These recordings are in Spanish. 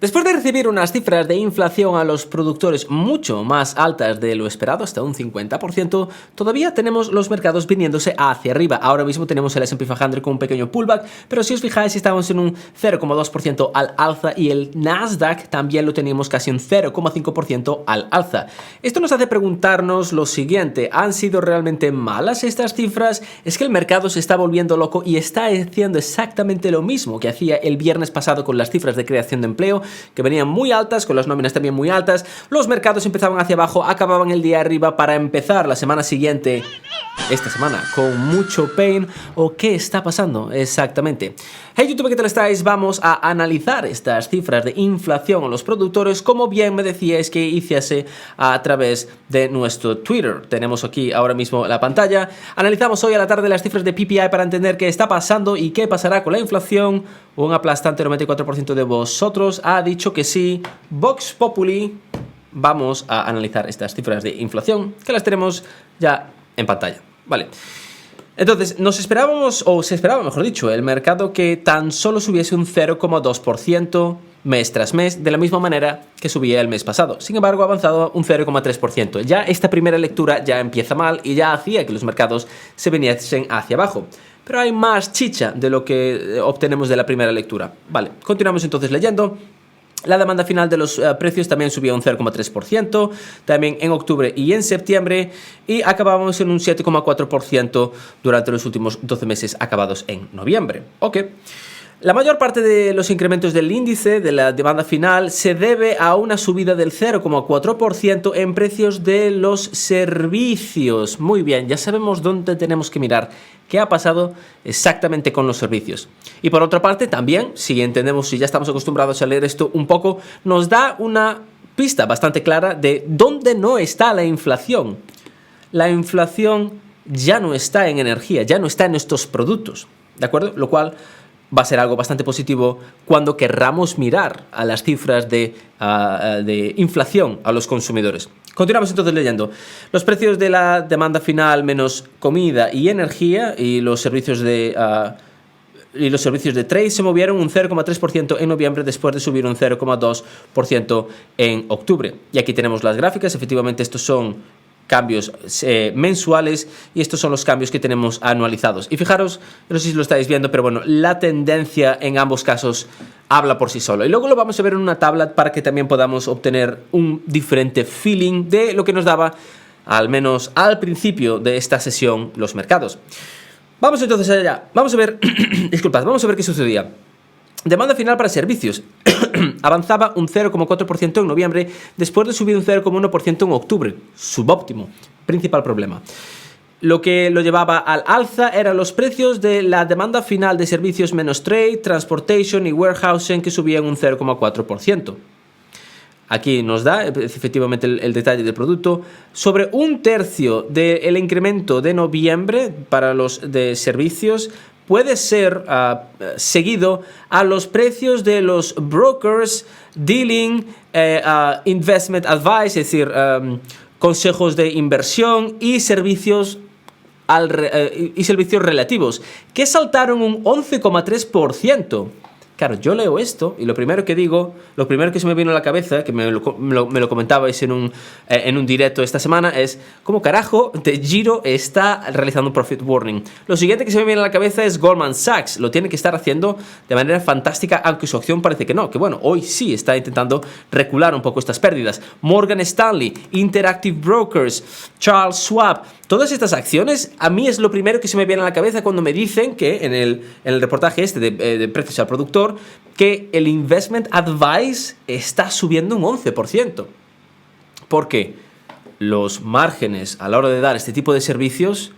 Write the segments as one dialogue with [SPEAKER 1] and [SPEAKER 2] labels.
[SPEAKER 1] Después de recibir unas cifras de inflación a los productores mucho más altas de lo esperado, hasta un 50%, todavía tenemos los mercados viniéndose hacia arriba. Ahora mismo tenemos el S&P 500 con un pequeño pullback, pero si os fijáis estamos en un 0,2% al alza y el Nasdaq también lo teníamos casi un 0,5% al alza. Esto nos hace preguntarnos lo siguiente: ¿han sido realmente malas estas cifras? ¿Es que el mercado se está volviendo loco y está haciendo exactamente lo mismo que hacía el viernes pasado con las cifras de creación de empleo, que venían muy altas, con las nóminas también muy altas, los mercados empezaban hacia abajo, acababan el día arriba para empezar la semana siguiente, esta semana, con mucho pain? ¿O qué está pasando exactamente? Hey YouTube, ¿qué tal estáis? Vamos a analizar estas cifras de inflación en los productores, como bien me decíais que hiciese a través de nuestro Twitter. Tenemos aquí ahora mismo la pantalla. Analizamos hoy a la tarde las cifras de PPI para entender qué está pasando y qué pasará con la inflación. Un aplastante 94% de vosotros ha dicho que sí. Vox Populi. Vamos a analizar estas cifras de inflación, que las tenemos ya en pantalla. Vale. Entonces, nos esperábamos, o se esperaba, mejor dicho, el mercado que tan solo subiese un 0,2% mes tras mes, de la misma manera que subía el mes pasado. Sin embargo, ha avanzado un 0,3%. Ya esta primera lectura ya empieza mal y ya hacía que los mercados se viniesen hacia abajo. Pero hay más chicha de lo que obtenemos de la primera lectura. Vale, continuamos entonces leyendo. La demanda final de los precios también subió un 0,3%, también en octubre y en septiembre, y acabamos en un 7,4% durante los últimos 12 meses acabados en noviembre. Ok. La mayor parte de los incrementos del índice de la demanda final se debe a una subida del 0,4% en precios de los servicios. Muy bien, ya sabemos dónde tenemos que mirar qué ha pasado exactamente con los servicios. Y por otra parte, también, si entendemos, si ya estamos acostumbrados a leer esto un poco, nos da una pista bastante clara de dónde no está la inflación. La inflación ya no está en energía, ya no está en estos productos, ¿de acuerdo? Lo cual va a ser algo bastante positivo cuando querramos mirar a las cifras de inflación a los consumidores. Continuamos entonces leyendo. Los precios de la demanda final menos comida y energía y los servicios de trade se movieron un 0,3% en noviembre después de subir un 0,2% en octubre. Y aquí tenemos las gráficas. Efectivamente, estos son cambios mensuales y estos son los cambios que tenemos anualizados. Y fijaros, no sé si lo estáis viendo, pero bueno, la tendencia en ambos casos habla por sí solo. Y luego lo vamos a ver en una tabla para que también podamos obtener un diferente feeling de lo que nos daba, al menos al principio de esta sesión, los mercados. Vamos entonces allá. Vamos a ver, disculpad, vamos a ver qué sucedía. Demanda final para servicios avanzaba un 0,4% en noviembre después de subir un 0,1% en octubre. Subóptimo. Principal problema. Lo que lo llevaba al alza eran los precios de la demanda final de servicios menos trade, transportation y warehousing, que subían un 0,4%. Aquí nos da efectivamente el detalle del producto. Sobre un tercio del incremento de noviembre para los de servicios puede ser seguido a los precios de los brokers, dealing, investment advice, es decir, consejos de inversión y servicios relativos, que saltaron un 11,3%. Claro, yo leo esto y lo primero que digo, lo primero que se me vino a la cabeza, que me lo comentabais en un directo esta semana, es ¿cómo carajo de Giro está realizando un profit warning? Lo siguiente que se me viene a la cabeza es Goldman Sachs. Lo tiene que estar haciendo de manera fantástica, aunque su acción parece que no. Que bueno, hoy sí está intentando recular un poco estas pérdidas. Morgan Stanley, Interactive Brokers, Charles Schwab. Todas estas acciones, a mí es lo primero que se me viene a la cabeza cuando me dicen que en el reportaje este de precios al productor, que el investment advice está subiendo un 11%. Porque los márgenes a la hora de dar este tipo de servicios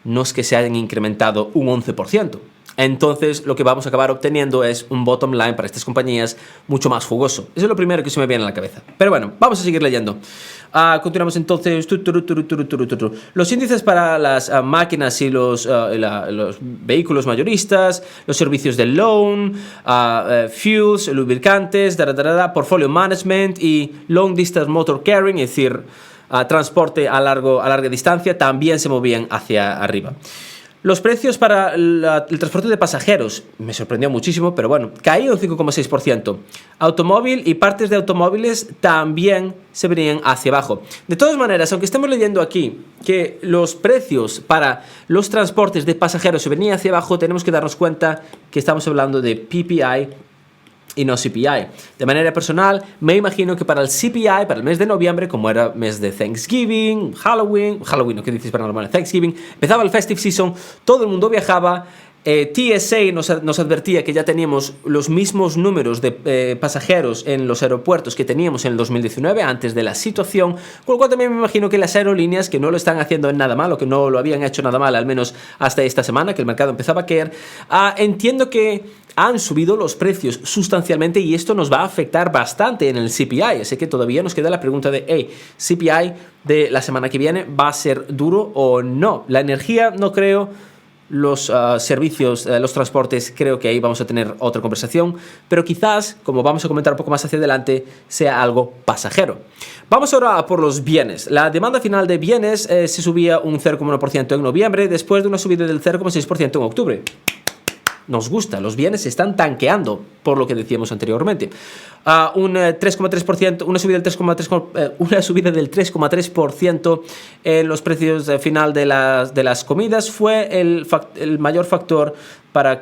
[SPEAKER 1] no es que se hayan incrementado un 11%. Entonces, lo que vamos a acabar obteniendo es un bottom line para estas compañías mucho más jugoso. Eso es lo primero que se me viene a la cabeza. Pero bueno, vamos a seguir leyendo. Continuamos entonces. Los índices para las máquinas y los vehículos mayoristas, los servicios de loan, fuels, lubricantes, portfolio management y long distance motor carrying, es decir, transporte a larga distancia, también se movían hacia arriba. Los precios para el transporte de pasajeros me sorprendió muchísimo, pero bueno, caía un 5,6%. Automóvil y partes de automóviles también se venían hacia abajo. De todas maneras, aunque estemos leyendo aquí que los precios para los transportes de pasajeros se venían hacia abajo, tenemos que darnos cuenta que estamos hablando de PPI y no CPI. De manera personal, me imagino que para el CPI, para el mes de noviembre, como era mes de Thanksgiving, Halloween, ¿no? ¿Qué dices para normal? Thanksgiving, empezaba el festive season, todo el mundo viajaba. TSA nos advertía que ya teníamos los mismos números de pasajeros en los aeropuertos que teníamos en el 2019 antes de la situación, con lo cual también me imagino que las aerolíneas que no lo están haciendo en nada mal o que no lo habían hecho nada mal, al menos hasta esta semana que el mercado empezaba a caer, entiendo que han subido los precios sustancialmente y esto nos va a afectar bastante en el CPI, así que todavía nos queda la pregunta de CPI de la semana que viene, ¿va a ser duro o no? La energía no creo. Los servicios, los transportes, creo que ahí vamos a tener otra conversación, pero quizás, como vamos a comentar un poco más hacia adelante, sea algo pasajero. Vamos ahora a por los bienes. La demanda final de bienes se subía un 0,1% en noviembre, después de una subida del 0,6% en octubre. Nos gusta, los bienes se están tanqueando, por lo que decíamos anteriormente. Un 3,3%, una subida del 3,3% en los precios final de las comidas fue el mayor factor para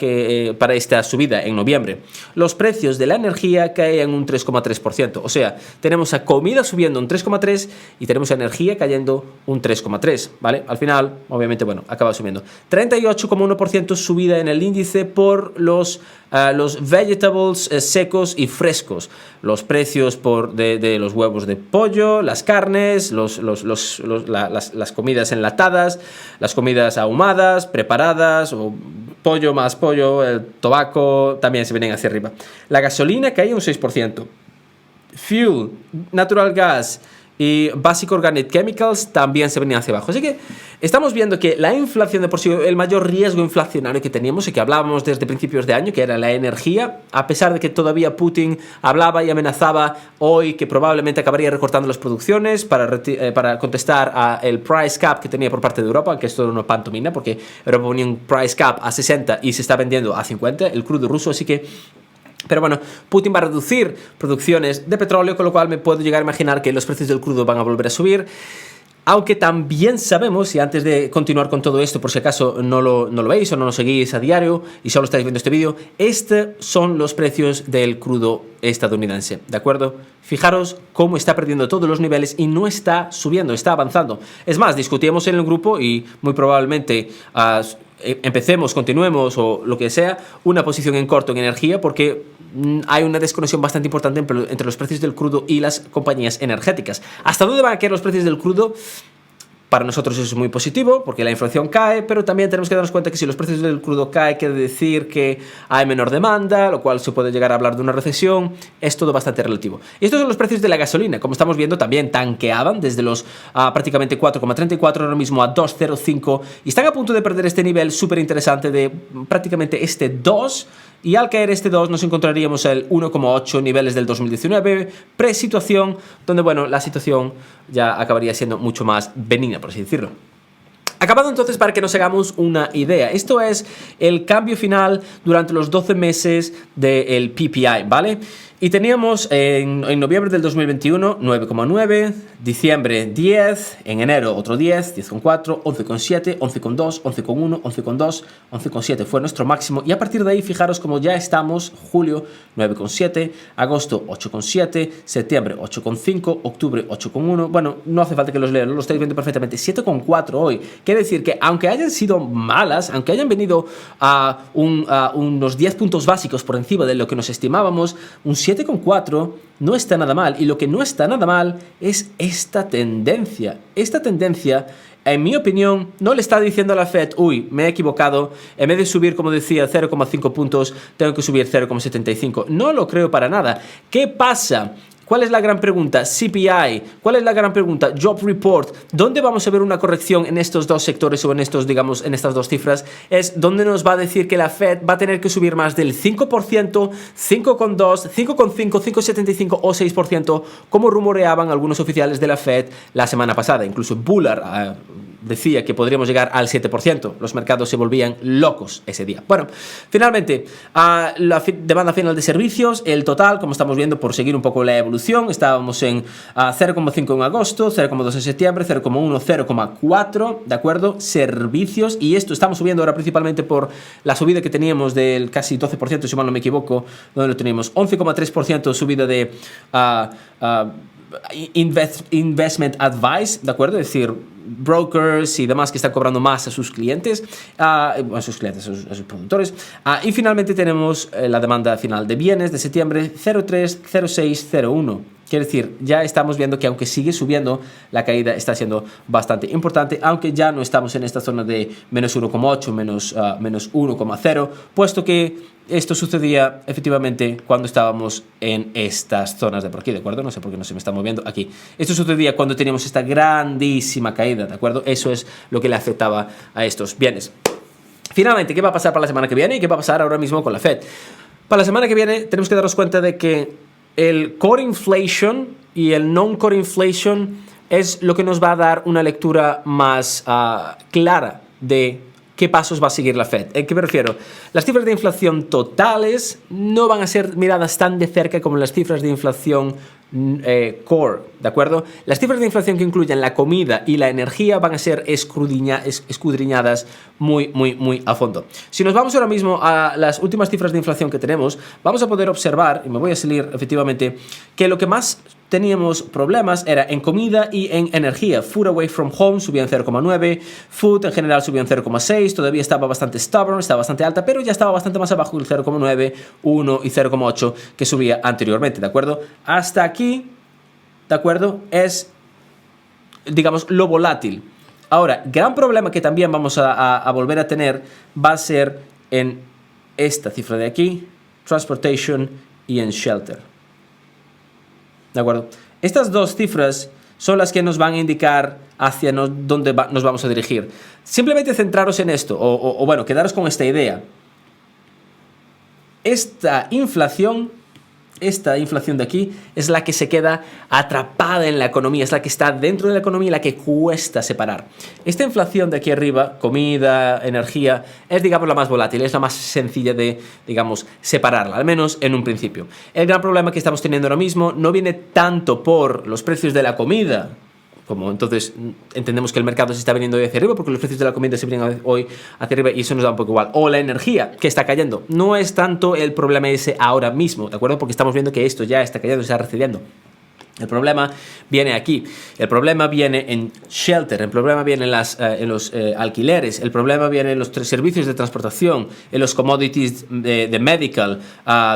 [SPEAKER 1] esta subida en noviembre. Los precios de la energía caen un 3,3%, o sea, tenemos a comida subiendo un 3,3% y tenemos a energía cayendo un 3,3%, ¿vale? Al final, obviamente, bueno, acaba subiendo. 38,1% subida en el índice por los vegetables secos y frescos. Los precios de los huevos de pollo, las carnes, las comidas enlatadas, las comidas ahumadas, preparadas, o pollo más pollo, el tabaco, también se vienen hacia arriba. La gasolina cae un 6%. Fuel, natural gas y Basic Organic Chemicals también se venían hacia abajo. Así que estamos viendo que la inflación de por sí, el mayor riesgo inflacionario que teníamos y que hablábamos desde principios de año, que era la energía, a pesar de que todavía Putin hablaba y amenazaba hoy que probablemente acabaría recortando las producciones para contestar al price cap que tenía por parte de Europa, que esto era una pantomima porque Europa ponía un price cap a 60 y se está vendiendo a 50, el crudo ruso, así que... Pero bueno, Putin va a reducir producciones de petróleo, con lo cual me puedo llegar a imaginar que los precios del crudo van a volver a subir. Aunque también sabemos, y antes de continuar con todo esto, por si acaso no lo veis o no lo seguís a diario y solo estáis viendo este vídeo, estos son los precios del crudo estadounidense, ¿de acuerdo? Fijaros cómo está perdiendo todos los niveles y no está subiendo, está avanzando. Es más, discutíamos en el grupo y muy probablemente... continuemos o lo que sea, una posición en corto en energía porque hay una desconexión bastante importante entre los precios del crudo y las compañías energéticas. ¿Hasta dónde van a caer los precios del crudo? Para nosotros eso es muy positivo porque la inflación cae, pero también tenemos que darnos cuenta que si los precios del crudo caen quiere decir que hay menor demanda, lo cual se puede llegar a hablar de una recesión. Es todo bastante relativo. Y estos son los precios de la gasolina. Como estamos viendo, también tanqueaban desde los prácticamente 4,34 ahora mismo a 2,05 y están a punto de perder este nivel súper interesante de prácticamente este 2. Y al caer este 2 nos encontraríamos el 1,8 niveles del 2019, pre-situación, donde bueno, la situación ya acabaría siendo mucho más benigna, por así decirlo. Acabado entonces para que nos hagamos una idea. Esto es el cambio final durante los 12 meses del PPI, ¿vale? Y teníamos en noviembre del 2021 9,9, diciembre 10, en enero otro 10, 10,4, 11,7, 11,2, 11,1, 11,2, 11,7 fue nuestro máximo. Y a partir de ahí, fijaros como ya estamos, julio 9,7, agosto 8,7, septiembre 8,5, octubre 8,1. Bueno, no hace falta que los lea, lo estáis viendo perfectamente. 7,4 hoy. Quiere decir que aunque hayan sido malas, aunque hayan venido a unos 10 puntos básicos por encima de lo que nos estimábamos, un 7,4 no está nada mal, y lo que no está nada mal es esta tendencia. Esta tendencia, en mi opinión, no le está diciendo a la Fed, uy, me he equivocado, en vez de subir, como decía, 0,5 puntos, tengo que subir 0,75. No lo creo para nada. ¿Qué pasa? ¿Cuál es la gran pregunta? CPI. ¿Cuál es la gran pregunta? Job Report. ¿Dónde vamos a ver una corrección en estos dos sectores o en estos, digamos, en estas dos cifras? Es donde nos va a decir que la Fed va a tener que subir más del 5%, 5,2%, 5,5%, 5,75% o 6%, como rumoreaban algunos oficiales de la Fed la semana pasada. Incluso Bullard decía que podríamos llegar al 7%. Los mercados se volvían locos ese día. Bueno, finalmente, la demanda final de servicios, el total, como estamos viendo, por seguir un poco la evolución, estábamos en 0,5 en agosto, 0,2 en septiembre, 0,1, 0,4, ¿de acuerdo? Servicios, y esto estamos subiendo ahora principalmente por la subida que teníamos del casi 12%, si mal no me equivoco, donde lo teníamos, 11,3% subida de investment advice, ¿de acuerdo? Es decir, brokers y demás que están cobrando más a sus clientes, a sus productores. Y finalmente tenemos la demanda final de bienes de septiembre, 0,3, 0,6, 0,1. Quiere decir, ya estamos viendo que aunque sigue subiendo, la caída está siendo bastante importante, aunque ya no estamos en esta zona de menos 1,8, menos 1,0, puesto que esto sucedía efectivamente cuando estábamos en estas zonas de por aquí, ¿de acuerdo? No sé por qué no se me está moviendo aquí. Esto sucedía cuando teníamos esta grandísima caída, ¿de acuerdo? Eso es lo que le afectaba a estos bienes. Finalmente, ¿qué va a pasar para la semana que viene y qué va a pasar ahora mismo con la Fed? Para la semana que viene tenemos que darnos cuenta de que el core inflation y el non-core inflation es lo que nos va a dar una lectura más clara de qué pasos va a seguir la Fed. ¿En qué me refiero? Las cifras de inflación totales no van a ser miradas tan de cerca como las cifras de inflación core, ¿de acuerdo? Las cifras de inflación que incluyen la comida y la energía van a ser escudriñadas muy a fondo. Si nos vamos ahora mismo a las últimas cifras de inflación que tenemos, vamos a poder observar, y me voy a salir efectivamente, que lo que más teníamos problemas era en comida y en energía. Food away from home subía en 0,9, food en general subía en 0,6, todavía estaba bastante stubborn, estaba bastante alta, pero ya estaba bastante más abajo del 0,9, 1 y 0,8 que subía anteriormente, ¿de acuerdo? Hasta aquí, ¿de acuerdo? Es, digamos, lo volátil. Ahora, gran problema que también vamos a volver a tener va a ser en esta cifra de aquí, transportation y en shelter. ¿De acuerdo? Estas dos cifras son las que nos van a indicar hacia dónde nos vamos a dirigir. Simplemente centraros en esto, o bueno, quedaros con esta idea. Esta inflación de aquí es la que se queda atrapada en la economía, es la que está dentro de la economía y la que cuesta separar. Esta inflación de aquí arriba, comida, energía, es, digamos, la más volátil, es la más sencilla de, digamos, separarla, al menos en un principio. El gran problema que estamos teniendo ahora mismo no viene tanto por los precios de la comida, como entonces entendemos que el mercado se está viniendo hoy hacia arriba porque los precios de la comida se vienen hoy hacia arriba y eso nos da un poco igual. O la energía que está cayendo. No es tanto el problema ese ahora mismo, ¿de acuerdo? Porque estamos viendo que esto ya está cayendo, está recediendo. El problema viene aquí, el problema viene en shelter, el problema viene en los alquileres, el problema viene en los servicios de transportación, en los commodities de medical,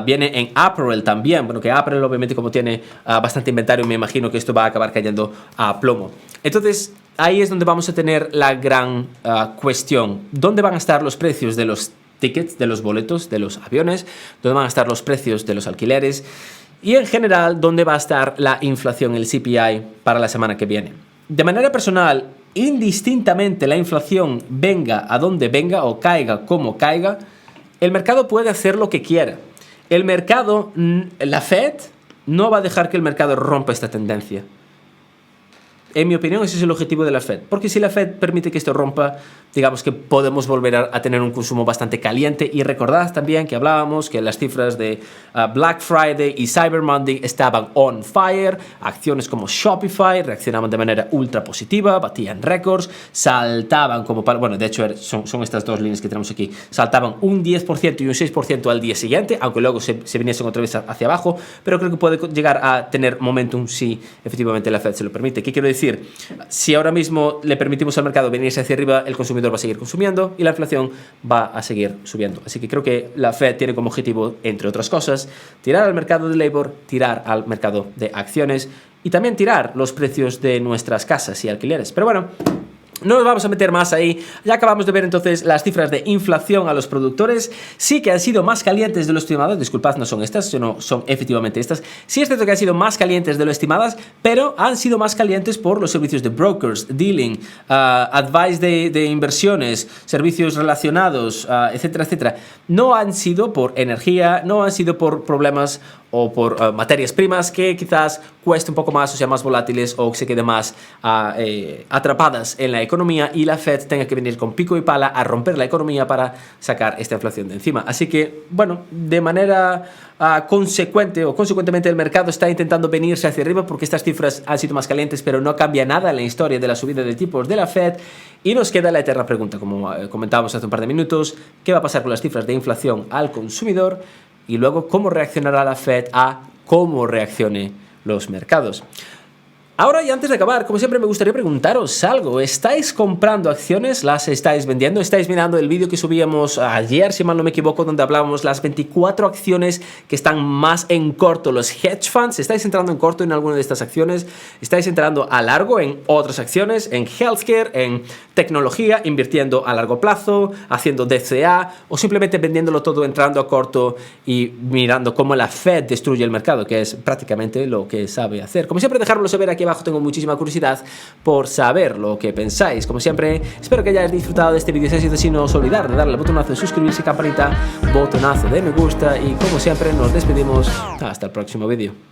[SPEAKER 1] viene en apparel también. Bueno, que apparel obviamente como tiene bastante inventario, me imagino que esto va a acabar cayendo a plomo. Entonces, ahí es donde vamos a tener la gran cuestión. ¿Dónde van a estar los precios de los tickets, de los boletos, de los aviones? ¿Dónde van a estar los precios de los alquileres? Y en general, ¿dónde va a estar la inflación, el CPI, para la semana que viene? De manera personal, indistintamente la inflación venga a donde venga o caiga como caiga, el mercado puede hacer lo que quiera. El mercado, la Fed, no va a dejar que el mercado rompa esta tendencia. En mi opinión, ese es el objetivo de la Fed. Porque si la Fed permite que esto rompa, digamos que podemos volver a tener un consumo bastante caliente. Y recordad también que hablábamos que las cifras de Black Friday y Cyber Monday estaban on fire. Acciones como Shopify reaccionaban de manera ultra positiva, batían récords, saltaban como para... Bueno, de hecho son estas dos líneas que tenemos aquí. Saltaban un 10% y un 6% al día siguiente, aunque luego se viniesen otra vez hacia abajo. Pero creo que puede llegar a tener momentum si efectivamente la Fed se lo permite. ¿Qué quiero decir? Si ahora mismo le permitimos al mercado venirse hacia arriba, el consumidor va a seguir consumiendo y la inflación va a seguir subiendo. Así que creo que la Fed tiene como objetivo, entre otras cosas, tirar al mercado de labor, tirar al mercado de acciones y también tirar los precios de nuestras casas y alquileres. Pero bueno, no nos vamos a meter más ahí. Ya acabamos de ver entonces las cifras de inflación a los productores. Sí que han sido más calientes de lo estimado. Disculpad, no son estas, sino son efectivamente estas. Sí es cierto que han sido más calientes de lo estimadas, pero han sido más calientes por los servicios de brokers, dealing, advice de inversiones, servicios relacionados, etcétera, etcétera. No han sido por energía, no han sido por problemas o por materias primas que quizás cueste un poco más o sean más volátiles o se queden más atrapadas en la economía y la Fed tenga que venir con pico y pala a romper la economía para sacar esta inflación de encima. Así que, bueno, de manera consecuente o consecuentemente el mercado está intentando venirse hacia arriba porque estas cifras han sido más calientes, pero no cambia nada en la historia de la subida de tipos de la Fed. Y nos queda la eterna pregunta, como comentábamos hace un par de minutos, ¿qué va a pasar con las cifras de inflación al consumidor? Y luego, ¿cómo reaccionará la Fed a cómo reaccione los mercados? Ahora, y antes de acabar, como siempre me gustaría preguntaros algo. ¿Estáis comprando acciones? ¿Las estáis vendiendo? ¿Estáis mirando el vídeo que subíamos ayer, si mal no me equivoco, donde hablábamos las 24 acciones que están más en corto? Los hedge funds, ¿estáis entrando en corto en alguna de estas acciones? ¿Estáis entrando a largo en otras acciones? ¿En healthcare? ¿En tecnología? ¿Invirtiendo a largo plazo? ¿Haciendo DCA? ¿O simplemente vendiéndolo todo, entrando a corto y mirando cómo la Fed destruye el mercado? Que es prácticamente lo que sabe hacer. Como siempre, dejármelo saber aquí abajo. Tengo muchísima curiosidad por saber lo que pensáis. Como siempre, espero que hayáis disfrutado de este vídeo. Si ha sido así, no os olvidar de darle al botonazo de suscribirse, campanita, botonazo de me gusta y como siempre nos despedimos hasta el próximo vídeo.